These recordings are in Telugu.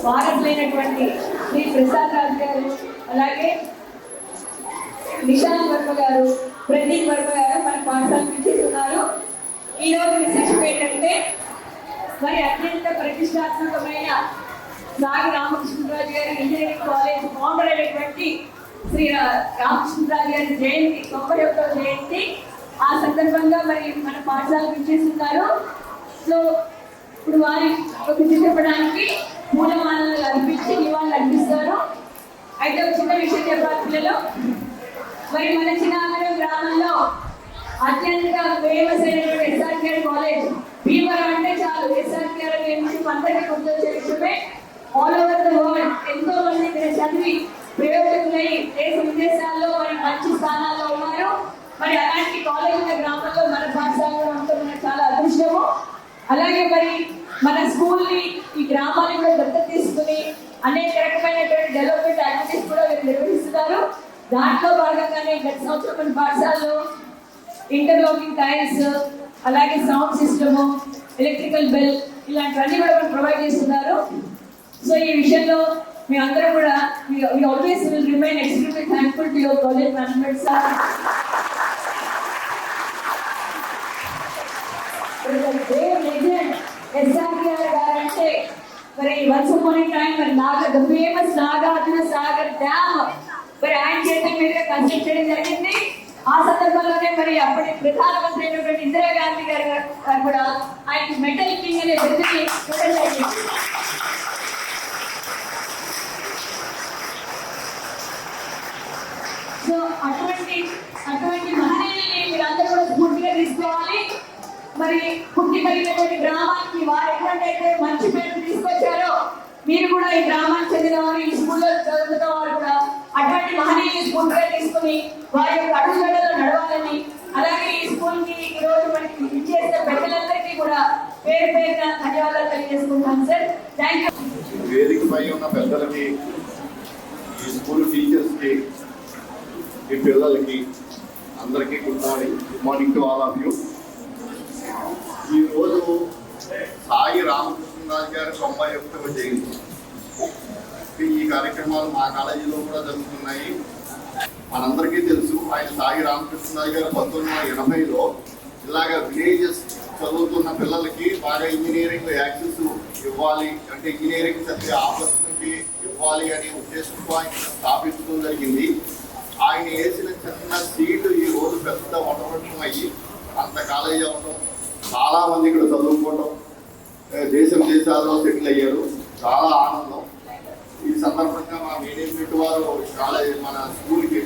వారసులైనటువంటి శ్రీ ప్రసాద్ రాజు గారు, అలాగే నిశాంత్ వర్మ గారు, ప్రదీప్ వర్మ గారు మన పాఠశాలకు చేస్తున్నారు. ఈరోజు విశేషం ఏంటంటే మరి అత్యంత ప్రతిష్టాత్మకమైన సాగి రామకృష్ణరాజు గారి ఇంజనీరింగ్ కాలేజ్ ఫౌండర్ అయినటువంటి శ్రీ రామకృష్ణరాజు గారి జయంతి 91వ జయంతి. ఆ సందర్భంగా మరి మన పాఠశాలకు చేస్తున్నారు. సో ఇప్పుడు వారి గురించి చెప్పడానికి మూలమానాలు అర్పించి నివాళులు అర్పిస్తారు. అయితే ఒక చిన్న విషయం చెప్పాలి పిల్లలు. మరి మన చిన్నాగరం గ్రామంలో అత్యంత ఫేమస్ అయినటువంటి ఎస్ఆర్కేఆర్ కాలేజ్. భీమవరం అంటే చాలు ఎస్ఆర్కేఆర్ అనే విషయం అందరికీ గుర్తొచ్చే విషయమే. ఆల్ ఓవర్ ద వరల్డ్ ఎంతో మంది ఇక్కడ చదివి ప్రయోజకులై దేశ విదేశాల్లో మరి మంచి స్థానాల్లో ఉన్నారు. మరి అలాంటి కాలేజ్ ఉన్న గ్రామంలో మన పాఠశాలలో ఉండటం మనకు చాలా అదృష్టము. అలాగే మరి మన స్కూల్ని ఈ గ్రామాన్ని కూడా దత్తత తీసుకుని అనేక రకమైనటువంటి డెవలప్మెంట్ యాక్టివిటీస్ కూడా వీరు నిర్వహిస్తున్నారు. దాంట్లో భాగంగానే గత సంవత్సరం మన పాఠశాలలో ఇంటర్లాకింగ్ టైల్స్, అలాగే సౌండ్ సిస్టము, ఎలక్ట్రికల్ బెల్ ఇలాంటివన్నీ కూడా మనం ప్రొవైడ్ చేస్తున్నారు. సో ఈ విషయంలో మేమందరం కూడా we always will remain extremely thankful to your college management sir. SRKR గారు అంటే మరి వన్స్ అపాన్ ఏ టైం మరి the famous Nagarjuna Sagar dam మరి ఆయన చేతుల మీదుగా కన్స్ట్రక్ట్ చేయడం జరిగింది. ఆ సందర్భంలోనే మరి అప్పటి ప్రధానమంత్రి అయినటువంటి ఇందిరాగాంధీ గారు కూడా ఆయనకి మెటల్ కింగ్ అనే బిరుదుని ఇవ్వడం జరిగింది. సో అటువంటి మహనీయుల్ని మీరందరూ కూడా స్ఫూర్తిగా తీసుకోవాలి. మరి పుట్టి కలిగినటువంటి గ్రామానికి వారు ఎక్కడైతే మంచి పేరు తీసుకొచ్చారో మీరు కూడా ఈ గ్రామానికి చెందిన వారు, ఈ స్కూల్లో చదువుతున్న వారు కూడా అటువంటి మహనీయులు స్ఫూర్తిగా తీసుకుని వారి యొక్క అడుగుజాడలో నడవాలని, అలాగే ఈ స్కూల్ కి ఈ రోజు మనకి ఇచ్చేసిన పెద్దలందరికీ కూడా పేరు పేరున ధన్యవాదాలు తెలియజేసుకుంటాం సార్. Thank you. వేదికపై ఉన్న పెద్దలకి, ఈ స్కూల్ టీచర్స్ కి, మీ పిల్లలకి అందరికీ good morning to all of you. ఈరోజు సాయి రామకృష్ణరాజు గారి 91వ జయంతి. ఈ కార్యక్రమాలు మా కాలేజీలో కూడా జరుగుతున్నాయి. మనందరికీ తెలుసు, ఆయన సాయి రామకృష్ణరాజు గారు 1980లో ఇలాగ విలేజెస్ చదువుతున్న పిల్లలకి బాగా ఇంజనీరింగ్ యాక్సెస్ ఇవ్వాలి, అంటే ఇంజనీరింగ్ చదివే ఆపర్చునిటీ ఇవ్వాలి అనే ఉద్దేశంతో ఆయన స్థాపించడం జరిగింది. ఆయన వేసిన చిన్న సీటు ఈ రోజు పెద్ద వటవటం అయ్యి అంత కాలేజీ అవ్వడం, చాలా మంది ఇక్కడ చదువుకోవడం, దేశాల్లో సెటిల్ అయ్యారు. చాలా ఆనందం. ఈ సందర్భంగా మా మేనేజ్మెంట్ వారు కాలేజ్ మన స్కూల్కి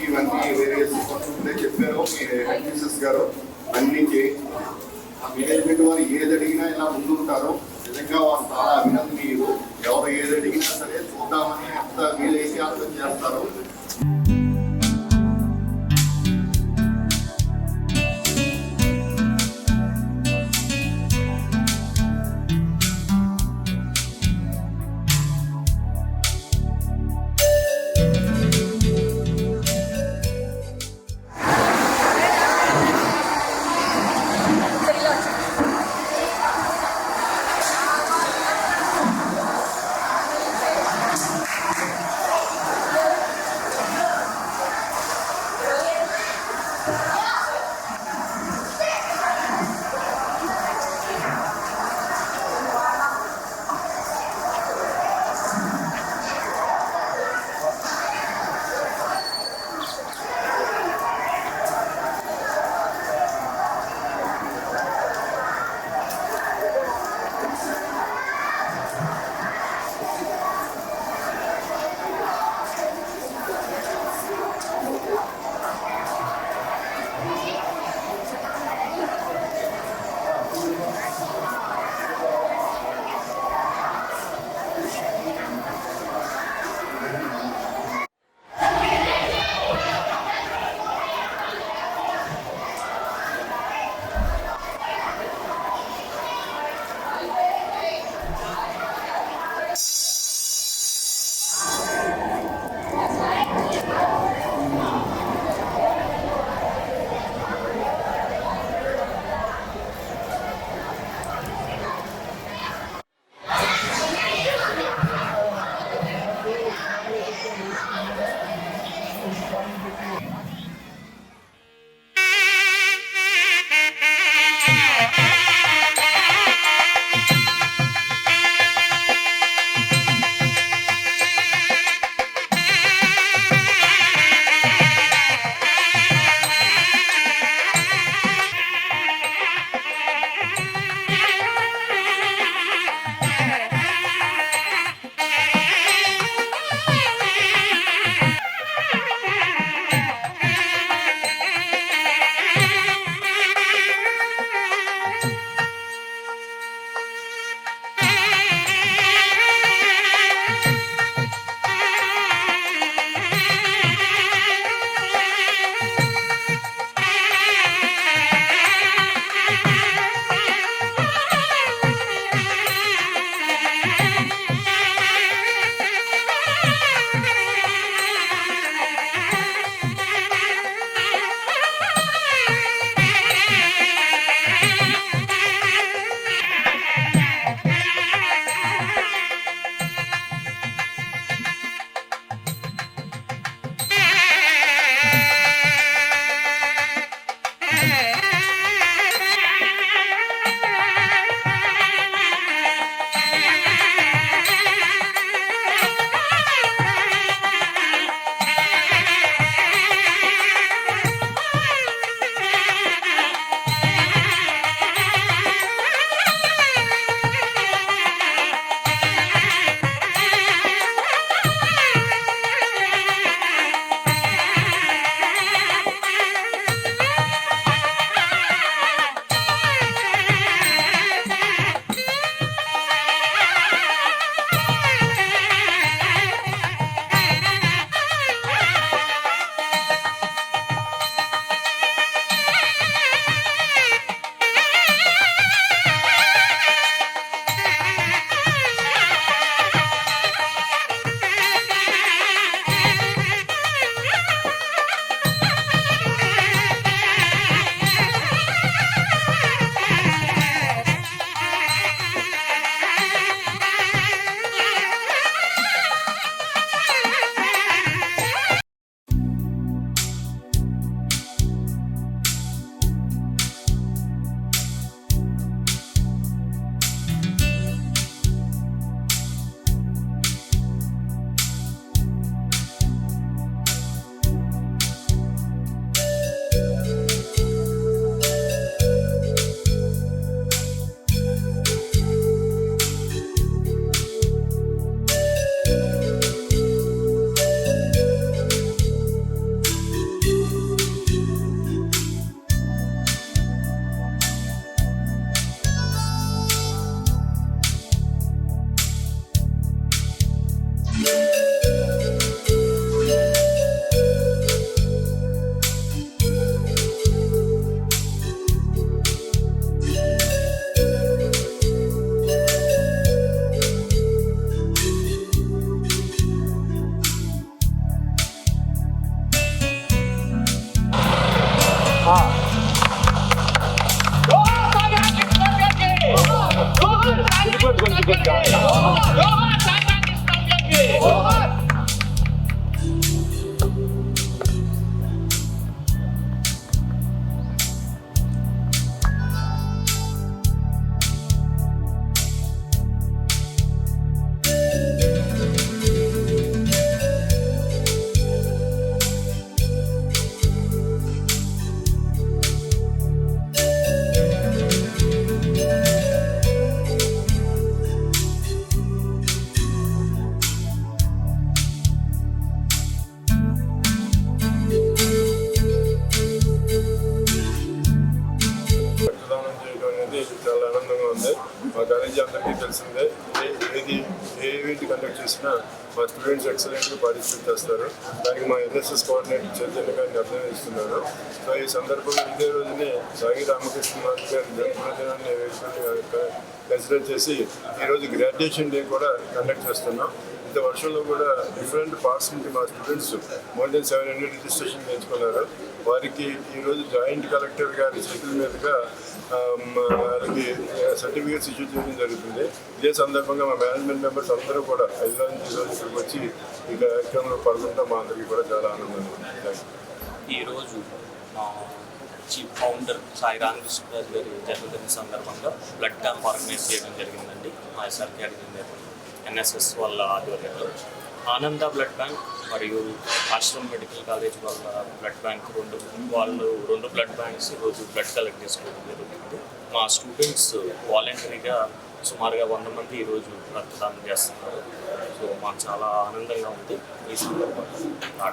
ఇవన్నీ వేరే కొంతమంది చెప్పారు, మీ హెడ్ మిస్సెస్ గారు అన్నీ చేయించారు. ఆ మేనేజ్మెంట్ వారు ఏది అడిగినా ఇలా ముందుంటారు. నిజంగా వారు చాలా అభినందనీయులు. ఎవరు ఏది అడిగినా సరే చూద్దామని ఎంత వీలైతే అర్థం చేస్తారు. చేసినా మా స్టూడెంట్స్ ఎక్సలెంట్గా పార్టిసిపేట్ చేస్తారు. దానికి మా ఎన్ఎస్ఎస్ కోఆర్డినేటర్ చైతన్య గారిని అభినందిస్తున్నాను. సో ఈ సందర్భంగా ఇదే రోజునే సాయి రామకృష్ణ గారి జన్మదినాన్ని కన్సిడర్ చేసి ఈరోజు గ్రాడ్యుయేషన్ డే కూడా కండక్ట్ చేస్తున్నాం. ఇంత వర్షంలో కూడా డిఫరెంట్ పార్ట్స్ నుంచి మా స్టూడెంట్స్ మోర్ దెన్ 700 రిజిస్ట్రేషన్ చేయించుకున్నారు. వారికి ఈరోజు జాయింట్ కలెక్టర్ గారి చేతుల మీదుగా వాళ్ళకి సర్టిఫికేట్స్ ఇష్యూ చేయడం జరుగుతుంది. ఇదే సందర్భంగా మా మేనేజ్మెంట్ మెంబర్స్ అందరూ కూడా హైదరాబాద్ నుంచి ఈరోజు ఇక్కడికి వచ్చి ఈ కార్యక్రమంలో పాల్గొనడం మా అందరికీ కూడా చాలా ఆనందంగా ఉంది. ఈరోజు మా చీఫ్ ఫౌండర్ సాయి రామకృష్ణరాజు గారి జన్మదిన సందర్భంగా బ్లడ్ క్యాంప్ ఆర్గనైజ్ చేయడం జరిగిందండి. మా ఎస్ఆర్కే అడిగింది ఎన్ఎస్ఎస్ వాళ్ళ ఆధ్వర్యంలో ఆనంద బ్లడ్ బ్యాంక్ మరియు ఆశ్రమ్ మెడికల్ కాలేజ్ వాళ్ళ బ్లడ్ బ్యాంక్ రెండు బ్లడ్ బ్యాంక్స్ ఈరోజు బ్లడ్ కలెక్ట్ చేసుకోవడం జరుగుతుంది. మా స్టూడెంట్స్ వాలంటరీగా సుమారుగా 100 మంది ఈరోజు రక్తదానం చేస్తున్నారు. సో మాకు చాలా ఆనందంగా ఉంది ఈ సందర్భంగా.